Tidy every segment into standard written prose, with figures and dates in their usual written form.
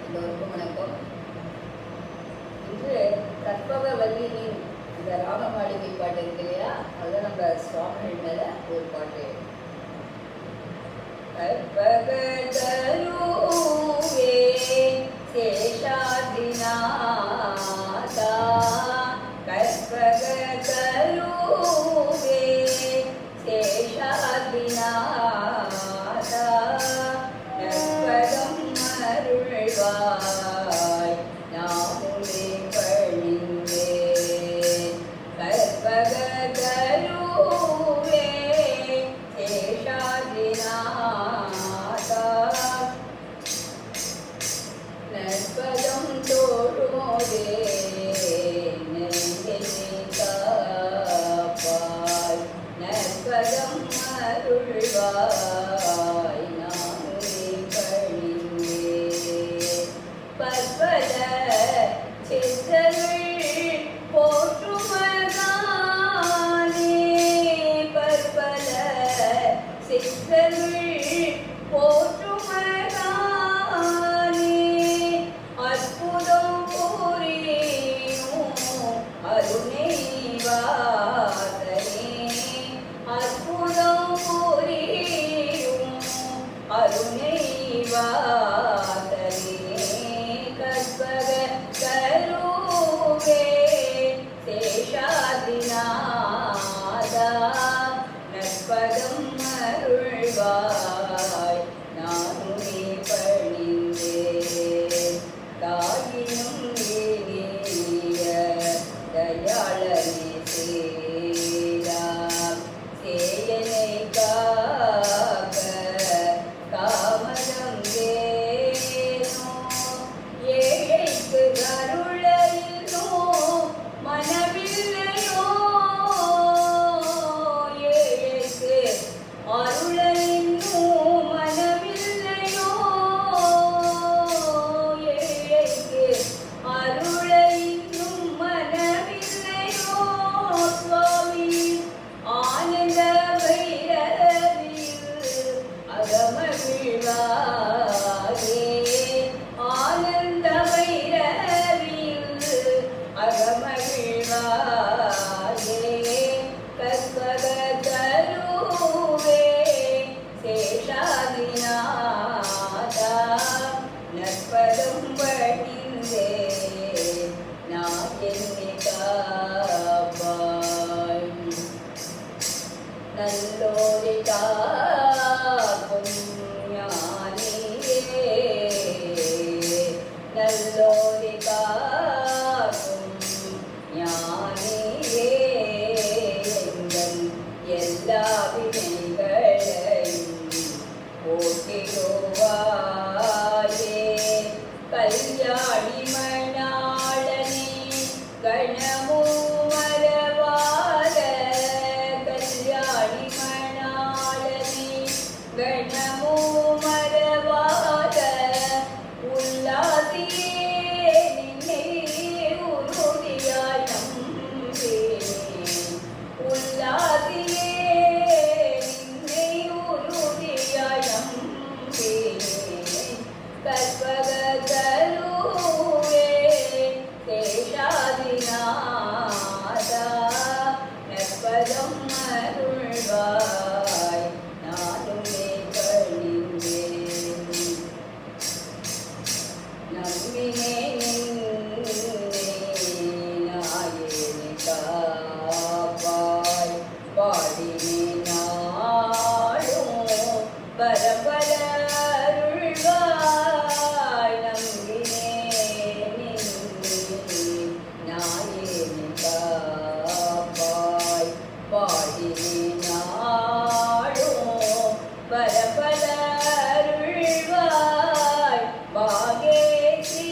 எல்லோருக்கும் வணக்கம். இன்று கற்பகவல்லியின் இந்த ராமமாளிகை பாட்டு இருக்கு இல்லையா, அதுதான் நம்ம சுவாமிகள் மேல ஒரு பாட்டு. கற்பகதருவே சேஷாதிநாதா, கற்பகதருவே சேஷாதிநாதா, நற்பதம் அருள்வாய் நாமுமே பணிந்தே. கற்பகதருவே சேஷாதிநாதா, நற்பதம் தோழுமோதே நெஞ்சினை காப்பாய், நற்பதம் அருள்வாய் நாமுமே பணிந்தே. பற்பல சித்தர்கள் போற்றுமகானே, பற்பல சித்தர்கள் போற்றுமகானே, அற்புதம் புரியும் அருணெய்வாதனே, அற்புதம் புரியும் அருணெய்வாதனே. கற்பகதருவே சேஷாதிநாதா, நற்பதம் அருள்வாய் நானுமே பணிந்தே. தாயினும் இனிய தயாளனே சேரா, சேயனை காக்க காமதம் ஏனோ, ஏழைக்கு அருளையினோ மனவில்லையோ, ஏழைக்கு அருளையினோ மனவில்லையோ, ஏழைக்கு அருளையினும் மனவில்லையோ. சுவாமி ஆனந்த பைரவியில் அகமகிழ்வாயே, ஆனந்த பைரவியில் அகமகிழ்வாயே. கற்பகதருவே சேஷாதிநாதா, நற்பதம் பணிந்தே நான் என்னை காப்பாய். நல்லோரை காக்கும் ஞானியே, நல்லோரை காக்கும் ஞானியே, எங்கள் எல்லா வினைகளையும் போற்றிடுவாயே. கல்யாணி மணாளனே கணமும் மறவாத, கல்யாணி மணாளனே கணமும் மறவாத, உல்லாசியே நின்னை உறுதியாய் நம்பேன், உல்லாசியே நின்னை உறுதியாய் நம்பேன். கற்பகதருவே சேஷாதிநாதா, நற்பதம் அருள்வாய் நானுமே பணிந்தேன். நம்பினே நின்னை நாயேனை காப்பாய், பாடினே நாளும் பரபர அருள்வாய். நம்பினே நின்னை நாயேனை காப்பாய், பாடினே நாளும் பரபர அருள்வாய். பாகேசி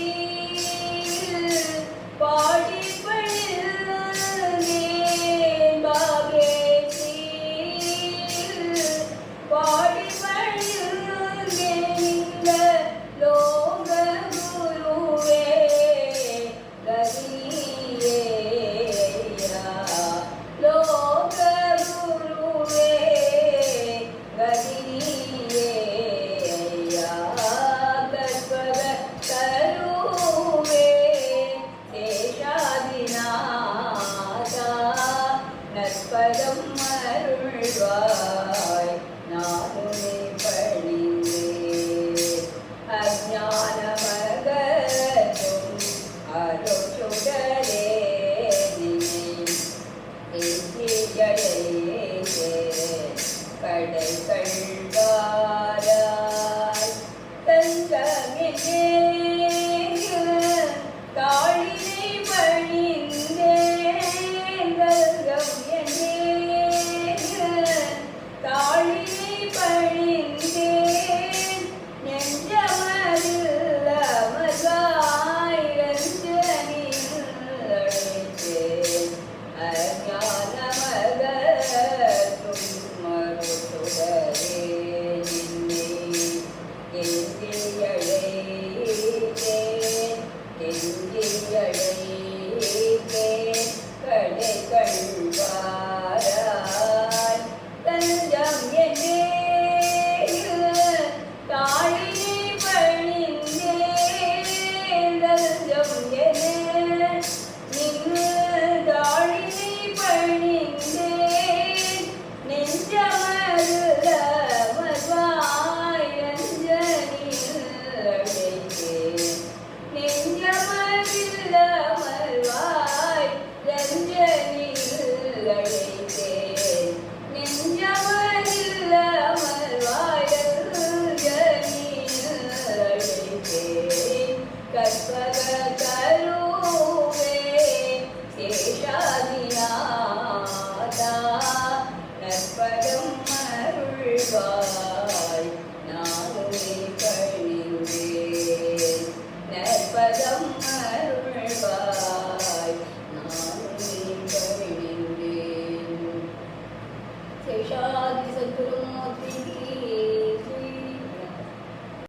கற்பக கருவே சேஷாதிநாதா நற்பதம் அருள்வாய் நானுமே பணிந்தேன் நற்பதம் அருள்வாய் நானுமே பணிந்தேன் சேஷா